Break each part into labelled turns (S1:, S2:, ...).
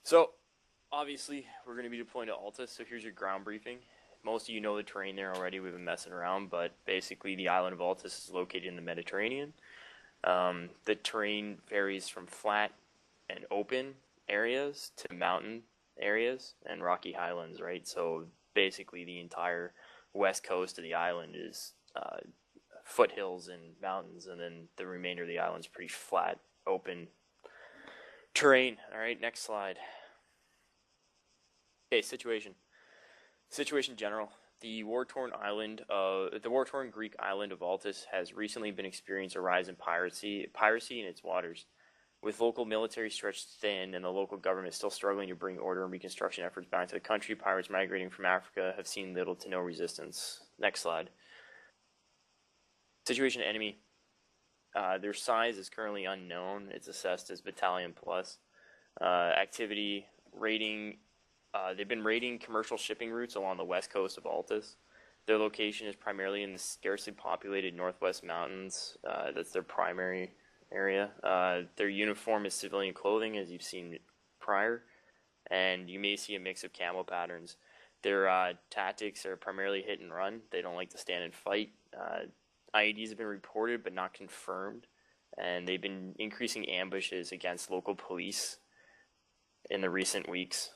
S1: So, obviously, we're going to be deploying to Altis, so here's your ground briefing. Most of you know the terrain there already, we've been messing around, but basically the island of Altis is located in the Mediterranean. The terrain varies from flat and open areas to mountain areas and rocky highlands, right? So basically the entire west coast of the island is foothills and mountains, and then the remainder of the island is pretty flat, open terrain. All right, next slide. Okay, situation general. The war-torn Greek island of Altis has recently been experiencing a rise in piracy in its waters. With local military stretched thin and the local government still struggling to bring order and reconstruction efforts back to the country, pirates migrating from Africa have seen little to no resistance. Next slide. Situation enemy. Their size is currently unknown. It's assessed as battalion plus. Activity raiding. They've been raiding commercial shipping routes along the west coast of Altis. Their location is primarily in the sparsely populated northwest mountains. That's their primary area. Their uniform is civilian clothing, as you've seen prior, and you may see a mix of camo patterns. Their tactics are primarily hit and run. They don't like to stand and fight. IEDs have been reported but not confirmed, and they've been increasing ambushes against local police in the recent weeks.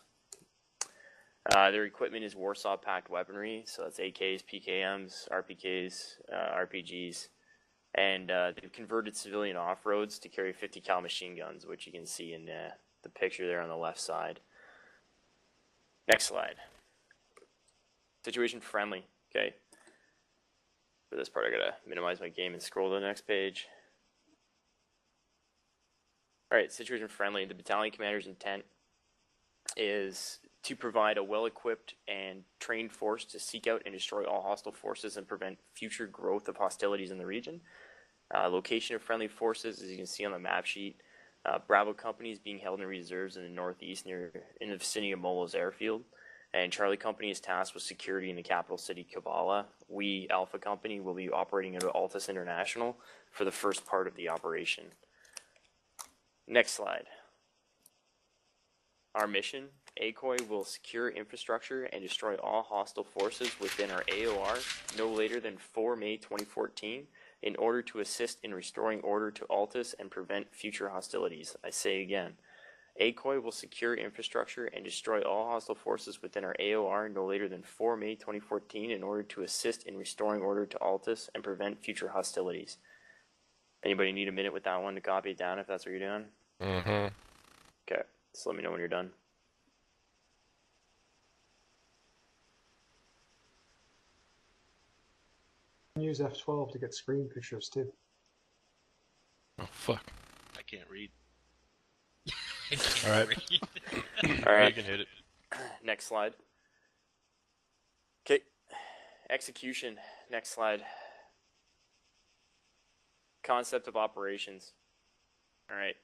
S1: Their equipment is Warsaw-packed weaponry, so that's AKs, PKMs, RPKs, RPGs, and they've converted civilian off-roads to carry 50 cal machine guns, which you can see in the picture there on the left side. Next slide. Situation friendly. Okay. For this part, I gotta minimize my game and scroll to the next page. All right, situation friendly. The battalion commander's intent is to provide a well-equipped and trained force to seek out and destroy all hostile forces and prevent future growth of hostilities in the region. Location of friendly forces, as you can see on the map sheet, Bravo Company is being held in reserves in the northeast in the vicinity of Molo's airfield, and Charlie Company is tasked with security in the capital city, Kavala. We, Alpha Company, will be operating out of Altis International for the first part of the operation. Next slide. Our mission, ACoy will secure infrastructure and destroy all hostile forces within our AOR no later than 4 May 2014 in order to assist in restoring order to Altis and prevent future hostilities. I say again, ACoy will secure infrastructure and destroy all hostile forces within our AOR no later than 4 May 2014 in order to assist in restoring order to Altis and prevent future hostilities. Anybody need a minute with that one to copy it down if that's what you're doing?
S2: Mm-hmm.
S1: Okay. Just let me know when you're done.
S3: Use F12 to get screen pictures too.
S2: Oh, fuck.
S4: I can't read.
S2: All right.
S1: All right.
S2: You can hit it.
S1: Next slide. Okay. Execution. Next slide. Concept of operations. All right.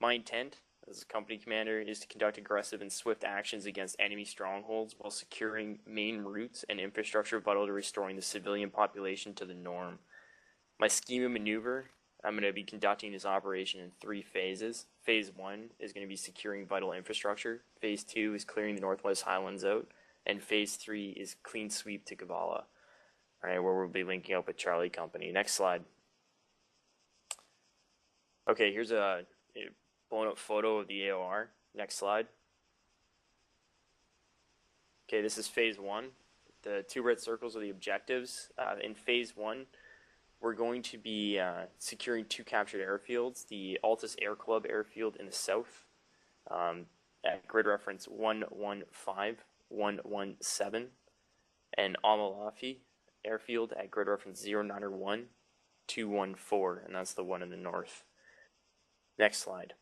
S1: My intent as a company commander is to conduct aggressive and swift actions against enemy strongholds while securing main routes and infrastructure vital to restoring the civilian population to the norm. My scheme of maneuver, I'm going to be conducting this operation in 3 phases. Phase 1 is going to be securing vital infrastructure. Phase 2 is clearing the Northwest Highlands out. And Phase 3 is clean sweep to Kavala, where we'll be linking up with Charlie Company. Next slide. Okay, here's a blown up photo of the AOR. Next slide. Okay, this is Phase 1. The 2 red circles are the objectives. In Phase 1, we're going to be securing 2 captured airfields. The Altis Air Club airfield in the south at grid reference 115117 and Amalafi airfield at grid reference 091214, and that's the one in the north. Next slide.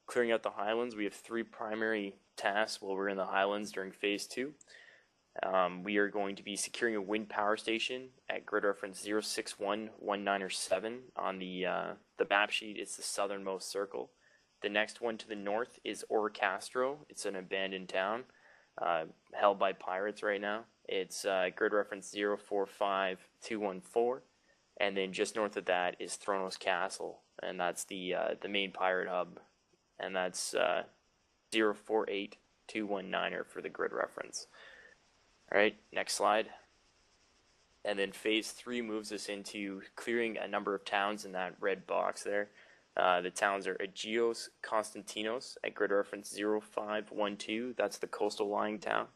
S1: Clearing out the highlands, we have 3 primary tasks while we're in the highlands during Phase 2. We are going to be securing a wind power station at grid reference 06119 on the map sheet. It's the southernmost circle. The next one to the north is Orcastro. It's an abandoned town held by pirates right now. It's grid reference 045214. And then just north of that is Thronos Castle, and that's the main pirate hub. And that's 048219er for the grid reference. All right, next slide. And then phase 3 moves us into clearing a number of towns in that red box there. The towns are Agios Konstantinos at grid reference 0512. That's the coastal lying town.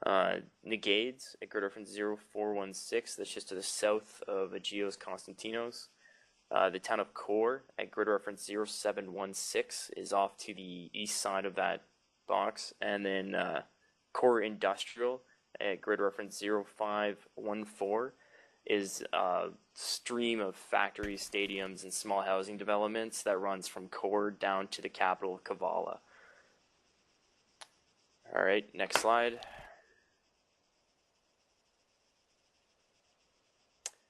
S1: Negades at grid reference 0416. That's just to the south of Agios Konstantinos. The town of Kor at grid reference 0716 is off to the east side of that box. And then Kor Industrial at grid reference 0514 is a stream of factories, stadiums, and small housing developments that runs from Kor down to the capital of Kavala. All right, next slide.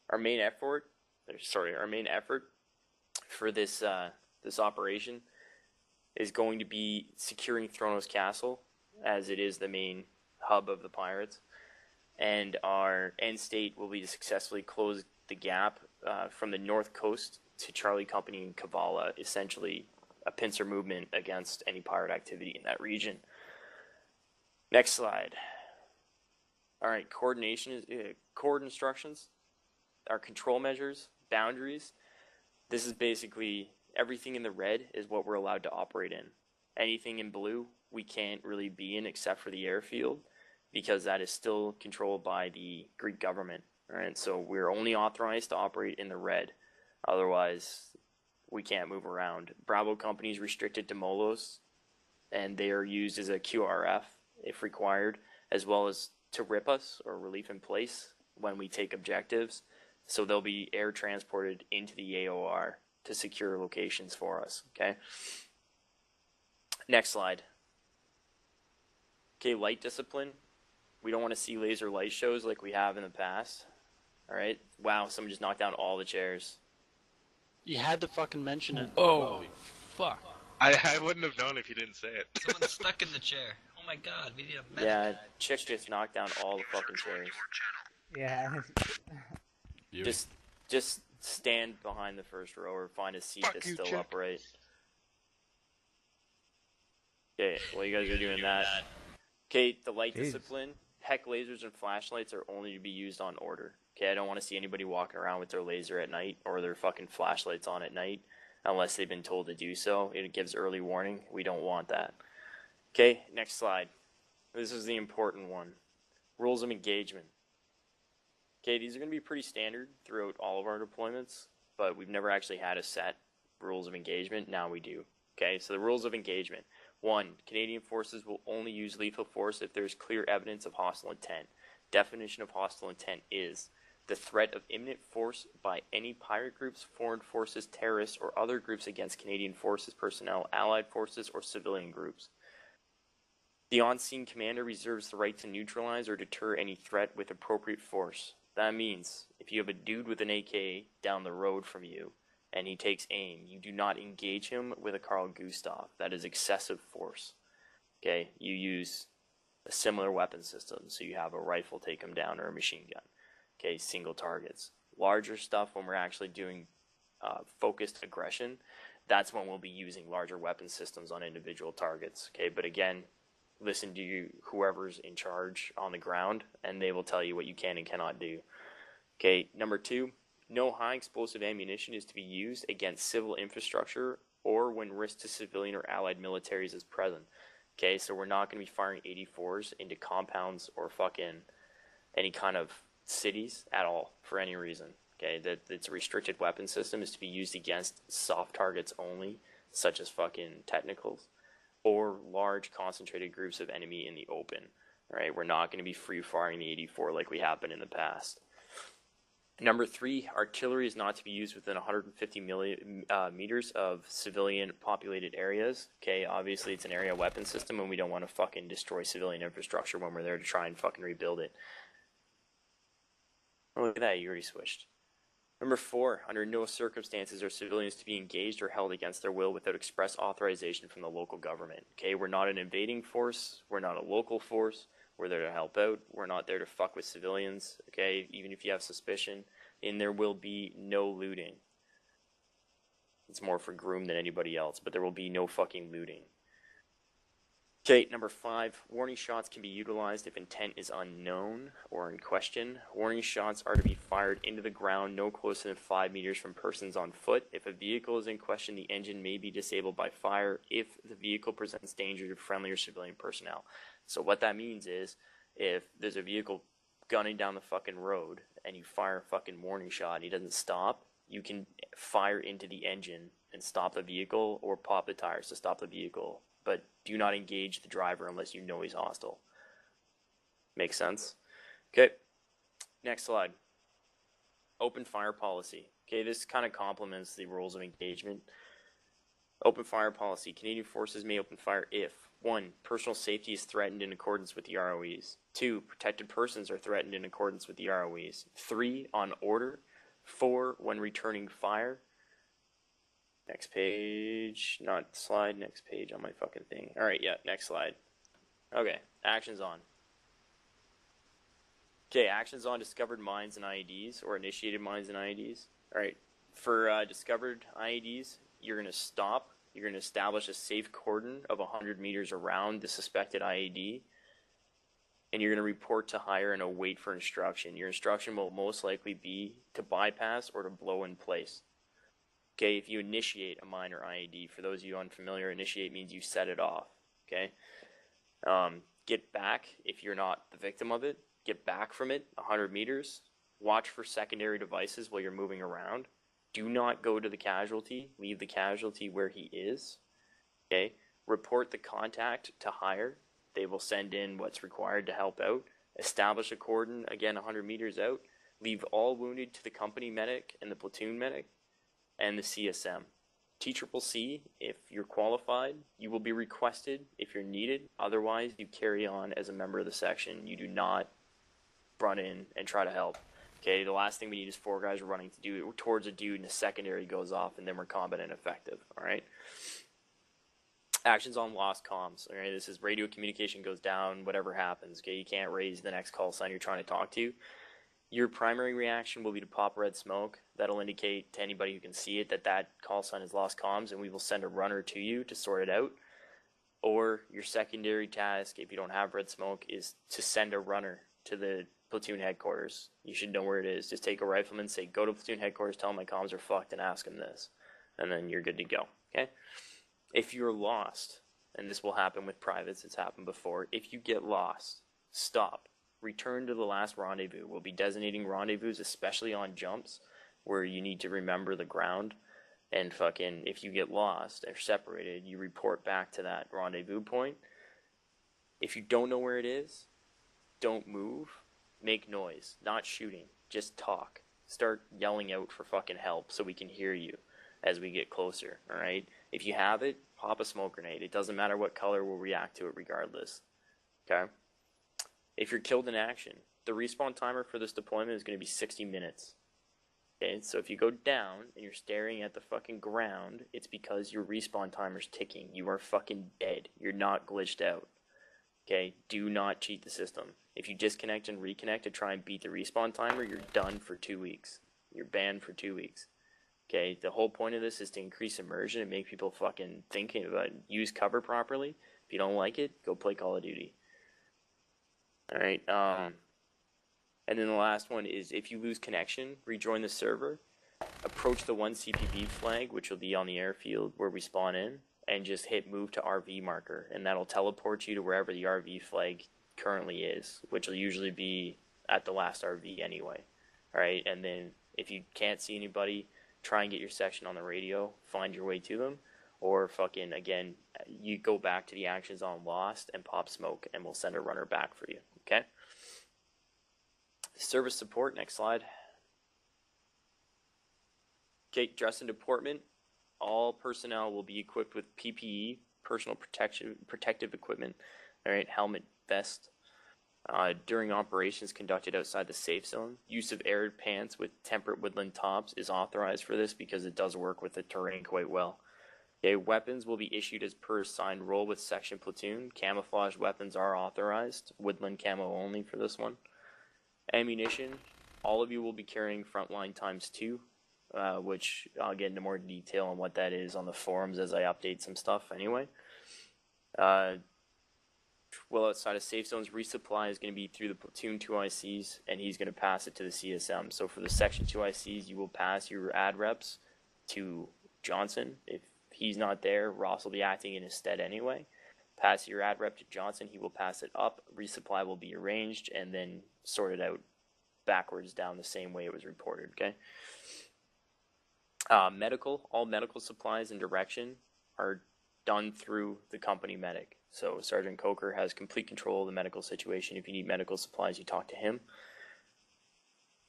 S1: Our main effort for this this operation is going to be securing Thronos Castle, as it is the main hub of the pirates, and our end state will be to successfully close the gap from the north coast to Charlie Company and Kavala, essentially a pincer movement against any pirate activity in that region. Next slide. All right, coord instructions, our control measures, boundaries. This is basically everything in the red is what we're allowed to operate in. Anything in blue we can't really be in except for the airfield, because that is still controlled by the Greek government. All right, so we're only authorized to operate in the red. Otherwise, we can't move around. Bravo Company is restricted to Molos, and they are used as a QRF if required, as well as to rip us or relief in place when we take objectives. So they'll be air transported into the AOR to secure locations for us, okay? Next slide. Okay, light discipline. We don't want to see laser light shows like we have in the past. All right? Wow, someone just knocked down all the chairs.
S4: You had to fucking mention it.
S2: Oh, fuck.
S5: I wouldn't have known if you didn't say it.
S6: Someone's stuck in the chair. Oh my god, we need a medic.
S1: Yeah, chick just knocked down all the fucking chairs.
S7: Yeah.
S1: Just stand behind the first row or find a seat that's still
S5: chick.
S1: upright. Okay, well you guys are doing that. Okay, the light discipline. Heck, lasers and flashlights are only to be used on order. Okay, I don't want to see anybody walking around with their laser at night or their fucking flashlights on at night unless they've been told to do so. It gives early warning. We don't want that. Okay, next slide. This is the important one. Rules of engagement. Okay, these are going to be pretty standard throughout all of our deployments, but we've never actually had a set rules of engagement. Now we do. Okay, so the rules of engagement. 1. Canadian forces will only use lethal force if there is clear evidence of hostile intent. Definition of hostile intent is the threat of imminent force by any pirate groups, foreign forces, terrorists, or other groups against Canadian forces, personnel, allied forces, or civilian groups. The on-scene commander reserves the right to neutralize or deter any threat with appropriate force. That means if you have a dude with an AK down the road from you and he takes aim, you do not engage him with a Carl Gustav. That is excessive force. Okay, you use a similar weapon system, so you have a rifle take him down or a machine gun. Okay, single targets. Larger stuff, when we're actually doing focused aggression, that's when we'll be using larger weapon systems on individual targets. Okay, but again, listen to whoever's in charge on the ground, and they will tell you what you can and cannot do. Okay, number 2, no high explosive ammunition is to be used against civil infrastructure or when risk to civilian or allied militaries is present. Okay, so we're not going to be firing 84s into compounds or fucking any kind of cities at all for any reason. Okay, that it's a restricted weapon system is to be used against soft targets only, such as fucking technicals, or large concentrated groups of enemy in the open. All right, we're not going to be free firing the 84 like we have been in the past. Number 3, artillery is not to be used within 150 meters of civilian populated areas. Okay, obviously it's an area weapon system and we don't want to fucking destroy civilian infrastructure when we're there to try and fucking rebuild it. Oh, look at that, you already switched. Number 4, under no circumstances are civilians to be engaged or held against their will without express authorization from the local government. Okay, we're not an invading force, we're not a local force. We're there to help out. We're not there to fuck with civilians, okay? Even if you have suspicion, and there will be no looting. It's more for Groom than anybody else, but there will be no fucking looting. Okay, number 5, warning shots can be utilized if intent is unknown or in question. Warning shots are to be fired into the ground no closer than 5 meters from persons on foot. If a vehicle is in question, the engine may be disabled by fire if the vehicle presents danger to friendly or civilian personnel. So what that means is, if there's a vehicle gunning down the fucking road and you fire a fucking warning shot and he doesn't stop, you can fire into the engine and stop the vehicle, or pop the tires to stop the vehicle. But do not engage the driver unless you know he's hostile. Makes sense? Okay, next slide. Open fire policy. Okay, this kind of complements the rules of engagement. Open fire policy. Canadian forces may open fire if 1. Personal safety is threatened in accordance with the ROEs. 2. Protected persons are threatened in accordance with the ROEs. 3. On order. 4. When returning fire. Next page, not slide, next page on my fucking thing. Alright, yeah, next slide. Okay, actions on. Okay, actions on discovered mines and IEDs, or initiated mines and IEDs. Alright, for discovered IEDs, you're going to stop. You're going to establish a safe cordon of 100 meters around the suspected IED. And you're going to report to higher and await for instruction. Your instruction will most likely be to bypass or to blow in place. Okay, if you initiate a mine or IED, for those of you unfamiliar, initiate means you set it off. Okay, get back if you're not the victim of it. Get back from it 100 meters. Watch for secondary devices while you're moving around. Do not go to the casualty. Leave the casualty where he is. Okay, report the contact to higher. They will send in what's required to help out. Establish a cordon, again 100 meters out. Leave all wounded to the company medic and the platoon medic and the CSM. Cpl, if you're qualified, you will be requested if you're needed. Otherwise, you carry on as a member of the section. You do not run in and try to help. Okay, the last thing we need is 4 guys running to do towards a dude and a secondary goes off and then we're combat ineffective. Alright? Actions on lost comms. Alright, this is radio communication goes down, whatever happens. Okay, you can't raise the next call sign you're trying to talk to. Your primary reaction will be to pop red smoke. That'll indicate to anybody who can see it that that call sign has lost comms, and we will send a runner to you to sort it out. Or your secondary task, if you don't have red smoke, is to send a runner to the platoon headquarters. You should know where it is. Just take a rifleman, say, go to platoon headquarters, tell them my comms are fucked, and ask them this. And then you're good to go. Okay? If you're lost, and this will happen with privates, it's happened before, if you get lost, stop. Return to the last rendezvous. We'll be designating rendezvous, especially on jumps, where you need to remember the ground. And fucking, if you get lost or separated, you report back to that rendezvous point. If you don't know where it is, don't move. Make noise. Not shooting. Just talk. Start yelling out for fucking help so we can hear you as we get closer, alright? If you have it, pop a smoke grenade. It doesn't matter what color, we'll react to it regardless. Okay? If you're killed in action, the respawn timer for this deployment is going to be 60 minutes. Okay, so if you go down and you're staring at the fucking ground, it's because your respawn timer's ticking. You are fucking dead. You're not glitched out. Okay, do not cheat the system. If you disconnect and reconnect to try and beat the respawn timer, you're done for 2 weeks. You're banned for 2 weeks. Okay, the whole point of this is to increase immersion and make people fucking thinking about it. Use cover properly. If you don't like it, go play Call of Duty. Alright, and then the last one is if you lose connection, rejoin the server, approach the 1 CPB flag, which will be on the airfield where we spawn in, and just hit move to RV marker, and that'll teleport you to wherever the RV flag currently is, which will usually be at the last RV anyway. Alright, and then if you can't see anybody, try and get your section on the radio, find your way to them, or fucking, again, you go back to the actions on lost and pop smoke, and we'll send a runner back for you. Okay? Service support, next slide. Okay, dress and deportment. All personnel will be equipped with PPE, personal protective equipment, all right, helmet, vest. During operations conducted outside the safe zone, use of aired pants with temperate woodland tops is authorized for this because it does work with the terrain quite well. Okay, weapons will be issued as per assigned role with section platoon. Camouflage weapons are authorized. Woodland camo only for this one. Ammunition, all of you will be carrying frontline ×2, which I'll get into more detail on what that is on the forums as I update some stuff anyway. well outside of safe zones. Resupply is going to be through the platoon 2 ICs, and he's going to pass it to the CSM. So for the section 2 ICs, you will pass your ad reps to Johnson. If he's not there, Ross will be acting in his stead anyway. Pass your ad rep to Johnson. He will pass it up. Resupply will be arranged and then sorted out backwards down the same way it was reported. Okay. All medical supplies and direction are done through the company medic. So Sergeant Coker has complete control of the medical situation. If you need medical supplies, you talk to him.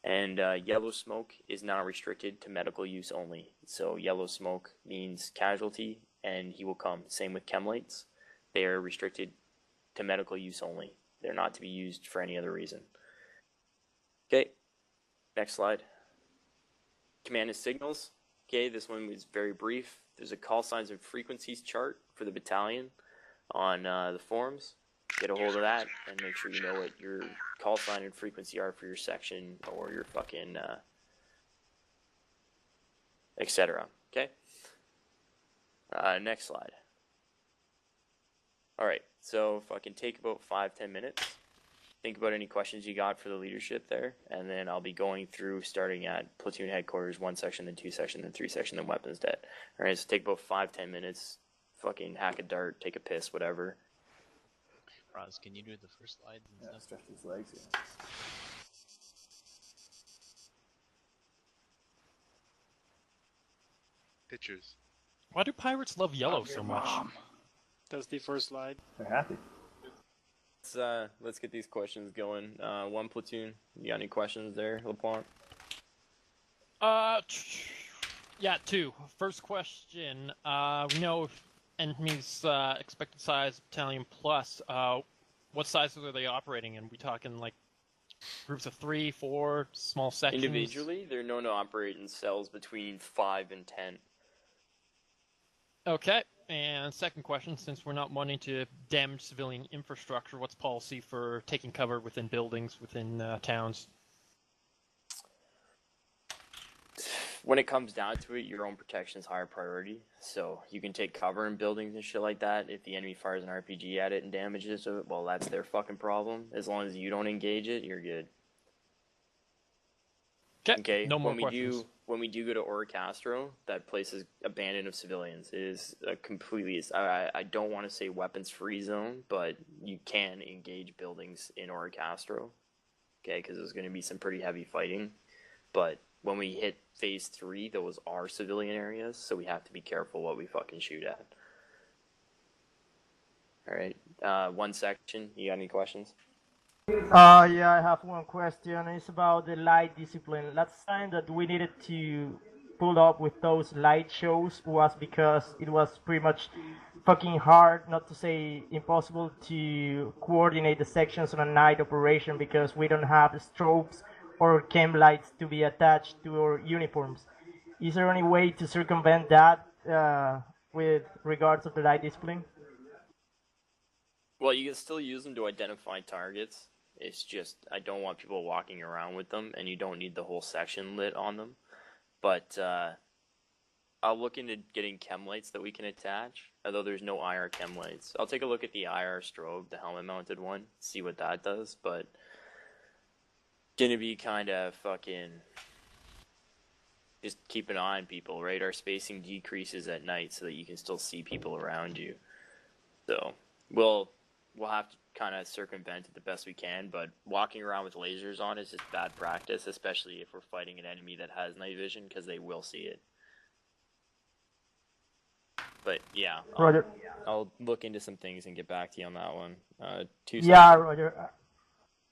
S1: And yellow smoke is now restricted to medical use only. So yellow smoke means casualty, and he will come. Same with chemlights. They are restricted to medical use only. They're not to be used for any other reason. Okay, next slide. Command and signals. Okay, this one was very brief. There's a call signs and frequencies chart for the battalion on the forums. Get a hold of that and make sure you know what your call sign and frequency are for your section or your fucking etc. Okay? Next slide. Alright, so fucking take about 5-10 minutes. Think about any questions you got for the leadership there, and then I'll be going through starting at platoon headquarters, 1 section, then 2 section, then 3 section, then weapons debt. Alright, so take about 5-10 minutes, fucking hack a dart, take a piss, whatever.
S6: Roz, can you do the first slide and stuff?
S1: Stretch his legs, yeah.
S5: Pictures.
S2: Why do pirates love yellow so much?
S4: That's the first slide.
S3: They're happy.
S1: Let's get these questions going. 1 platoon, you got any questions there, LaPlante?
S2: Yeah, 2. First question. We know enemies expected size battalion plus. What sizes are they operating in? We talking like groups of 3, 4, small sections?
S1: Individually, they're known to operate in cells between 5 and 10.
S2: Okay. And second question, since we're not wanting to damage civilian infrastructure, what's policy for taking cover within buildings, within towns?
S1: When it comes down to it, your own protection is higher priority. So you can take cover in buildings and shit like that. If the enemy fires an RPG at it and damages it, well, that's their fucking problem. As long as you don't engage it, you're good. Okay.
S2: No more questions.
S1: When we do go to Oricastro, that place is abandoned of civilians. It is a completely. I don't want to say weapons-free zone, but you can engage buildings in Oricastro. Okay, because there's going to be some pretty heavy fighting. But when we hit phase 3, those are civilian areas, so we have to be careful what we fucking shoot at. All right. 1 section. You got any questions?
S7: Yeah, I have one question. It's about the light discipline. Last time that we needed to pull up with those light shows was because it was pretty much fucking hard, not to say impossible, to coordinate the sections on a night operation because we don't have strobes or chem lights to be attached to our uniforms. Is there any way to circumvent that with regards to the light discipline?
S1: Well, you can still use them to identify targets. It's just, I don't want people walking around with them, and you don't need the whole section lit on them. But I'll look into getting chem lights that we can attach, although there's no IR chem lights. I'll take a look at the IR strobe, the helmet-mounted one, see what that does, but gonna be kind of fucking just keep an eye on people, right? Our spacing decreases at night so that you can still see people around you. So we'll have to kind of circumvent it the best we can, but walking around with lasers on is just bad practice, especially if we're fighting an enemy that has night vision, because they will see it. But yeah,
S7: Roger.
S1: I'll look into some things and get back to you on that one. 2
S7: Yeah,
S1: seconds.
S7: Roger.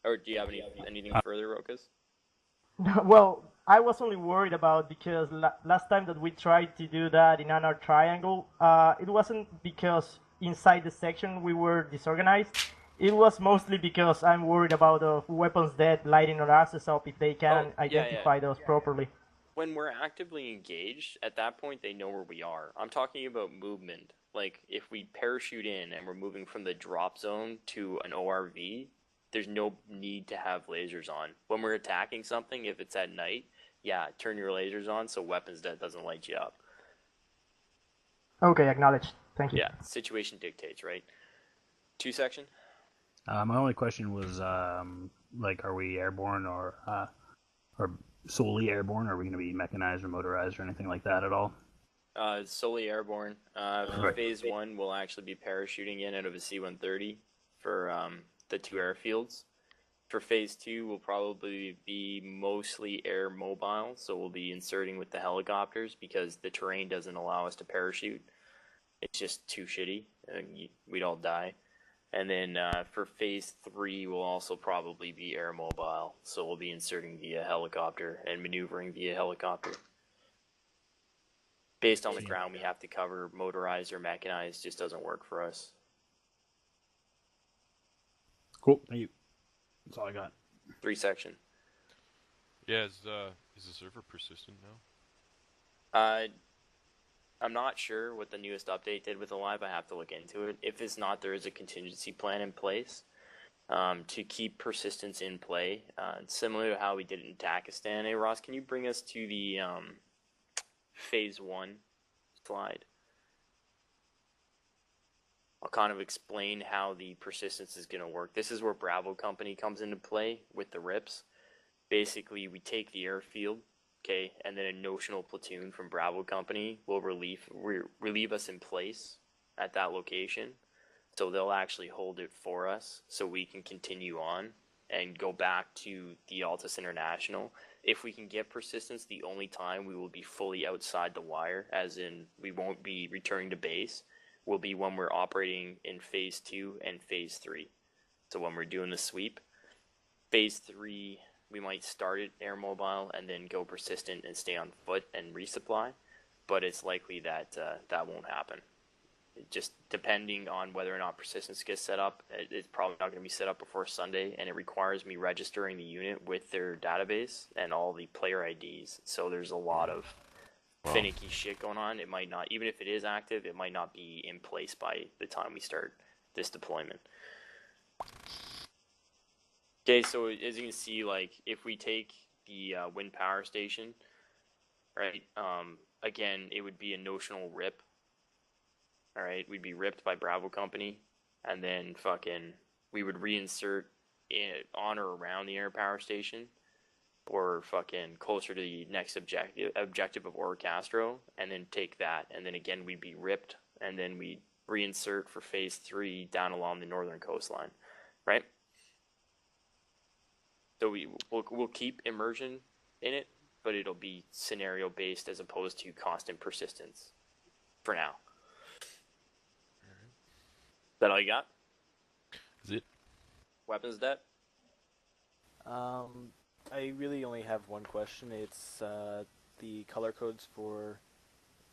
S1: Or do you have anything further, Rokas?
S7: Well, I was only worried about because last time that we tried to do that in an triangle, it wasn't because inside the section we were disorganized. It was mostly because I'm worried about weapons dead lighting our asses up if they can identify those properly.
S1: When we're actively engaged, at that point they know where we are. I'm talking about movement. Like, if we parachute in and we're moving from the drop zone to an ORV, there's no need to have lasers on. When we're attacking something, if it's at night, yeah, turn your lasers on so weapons dead doesn't light you up.
S7: Okay, acknowledged. Thank you.
S1: Yeah, situation dictates, right? 2 section?
S8: My only question was, like, are we airborne or solely airborne? Are we going to be mechanized or motorized or anything like that at all?
S1: Solely airborne. For
S8: Right.
S1: phase one, we'll actually be parachuting in out of a C-130 for the 2 airfields. For phase two, we'll probably be mostly air mobile, so we'll be inserting with the helicopters because the terrain doesn't allow us to parachute. It's just too shitty. We'd all die. And then for phase three, we'll also probably be air mobile, so we'll be inserting via helicopter and maneuvering via helicopter. Based on the ground we have to cover, motorized or mechanized just doesn't work for us.
S8: Cool. Thank you. That's all I got.
S1: 3 section.
S9: Yeah, is the server persistent now?
S1: I'm not sure what the newest update did with Alive. I have to look into it. If it's not, there is a contingency plan in place to keep persistence in play, similar to how we did it in Takistan. Hey, Ross, can you bring us to the phase one slide? I'll kind of explain how the persistence is going to work. This is where Bravo Company comes into play with the RIPS. Basically, we take the airfield, okay, and then a notional platoon from Bravo Company will relieve us in place at that location. So they'll actually hold it for us so we can continue on and go back to the Altis International. If we can get persistence, the only time we will be fully outside the wire, as in we won't be returning to base, will be when we're operating in phase two and phase three. So when we're doing the sweep, phase three, we might start it air mobile and then go persistent and stay on foot and resupply, but it's likely that that won't happen. Just depending on whether or not persistence gets set up, it's probably not going to be set up before Sunday, and it requires me registering the unit with their database and all the player IDs. So there's a lot of finicky shit going on. It might not, even if it is active, it might not be in place by the time we start this deployment. Okay, so as you can see, like, if we take the wind power station, right, again, it would be a notional rip. All right, we'd be ripped by Bravo Company, and then fucking we would reinsert on or around the air power station, or fucking closer to the next objective of Oro Castro, and then take that, and then again we'd be ripped, and then we'd reinsert for phase three down along the northern coastline, right? So we'll keep immersion in it, but it'll be scenario based as opposed to constant persistence for now. Is that all you got?
S9: Is it?
S1: Weapons debt?
S10: I really only have one question. It's the color codes for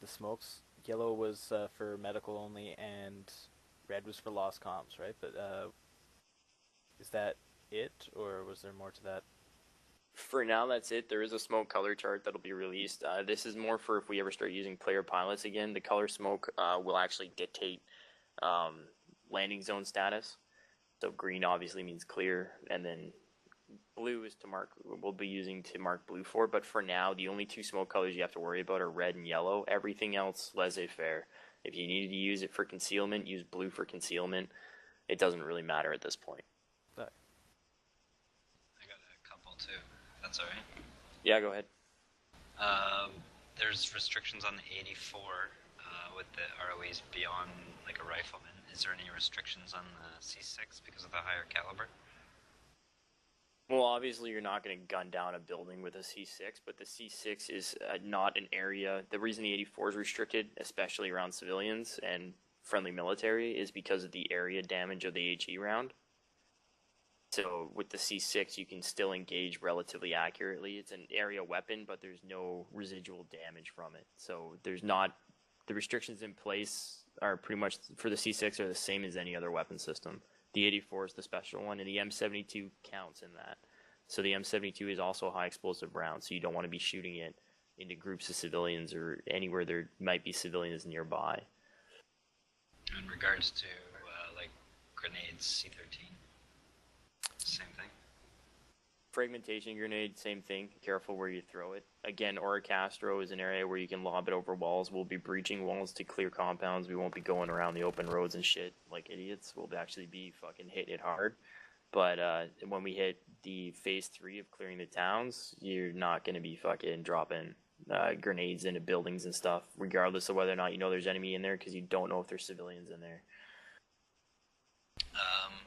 S10: the smokes. Yellow was for medical only, and red was for lost comms, right? But is that it, or was there more to that?
S1: For now, that's it. There is a smoke color chart that'll be released. This is more for if we ever start using player pilots again. The color smoke will actually dictate landing zone status. So green obviously means clear, and then blue is to mark. We'll be using to mark blue for. But for now, the only 2 smoke colors you have to worry about are red and yellow. Everything else, laissez-faire. If you needed to use it for concealment, use blue for concealment. It doesn't really matter at this point.
S6: I got a couple too. That's alright.
S1: Yeah, go ahead.
S6: There's restrictions on the 84 with the ROEs beyond like a rifleman. Is there any restrictions on the C6 because of the higher caliber?
S1: Well, obviously you're not going to gun down a building with a C6, but the C6 is not an area. The reason the 84 is restricted, especially around civilians and friendly military, is because of the area damage of the HE round. So with the C6, you can still engage relatively accurately. It's an area weapon, but there's no residual damage from it. So there's not, the restrictions in place are pretty much for the C6 are the same as any other weapon system. The 84 is the special one, and the M72 counts in that. So the M72 is also a high explosive round, so you don't want to be shooting it into groups of civilians or anywhere there might be civilians nearby.
S6: In regards to like grenades, C13, same thing.
S1: Fragmentation grenade, same thing. Careful where you throw it. Again, Oricastro is an area where you can lob it over walls. We'll be breaching walls to clear compounds. We won't be going around the open roads and shit like idiots. We'll actually be fucking hitting it hard. But when we hit the phase 3 of clearing the towns, you're not going to be fucking dropping grenades into buildings and stuff, regardless of whether or not you know there's enemy in there, because you don't know if there's civilians in there.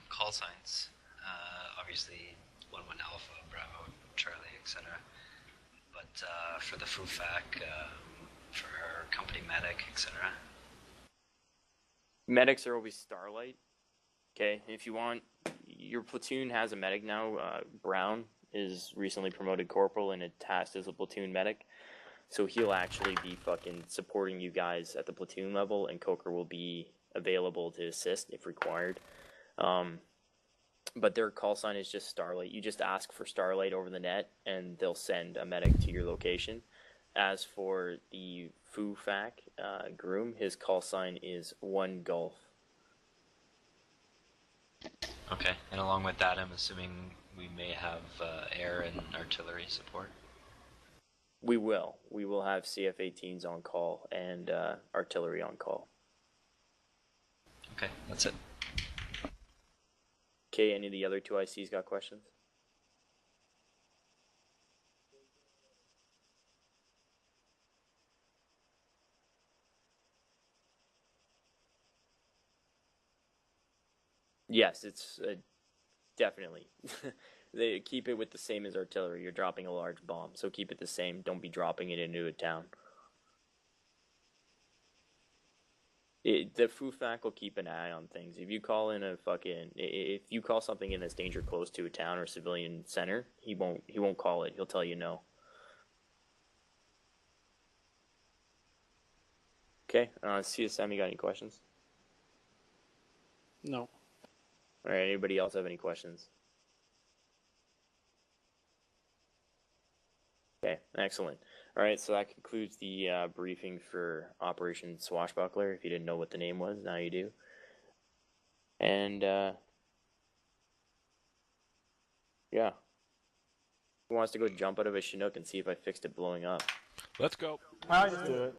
S6: Call signs. Obviously, 1-1 Alpha, Bravo, Charlie, etc. But for the FUFAC, for our company medic, etc.
S1: Medics are always Starlight. Okay, if you want, your platoon has a medic now. Brown is recently promoted corporal and tasked as a platoon medic. So he'll actually be fucking supporting you guys at the platoon level, and Coker will be available to assist if required. But their call sign is just Starlight. You just ask for Starlight over the net, and they'll send a medic to your location. As for the FUFAC groom, his call sign is 1 Golf.
S6: Okay, and along with that, I'm assuming we may have air and artillery support.
S1: We will. We will have CF-18s on call and artillery on call.
S6: Okay, that's it.
S1: Okay, any of the other 2 ICs got questions? Yes, it's definitely. They keep it with the same as artillery. You're dropping a large bomb, so keep it the same. Don't be dropping it into a town. The FUFAC will keep an eye on things. If you call in if you call something in that's danger close to a town or civilian center, he won't call it. He'll tell you no. Okay, CSM, you got any questions?
S4: No.
S1: All right, anybody else have any questions? Okay, excellent. All right, so that concludes the briefing for Operation Swashbuckler. If you didn't know what the name was, now you do. And, yeah. Who wants to go jump out of a Chinook and see if I fixed it blowing up?
S9: Let's go.
S3: I'll just do it.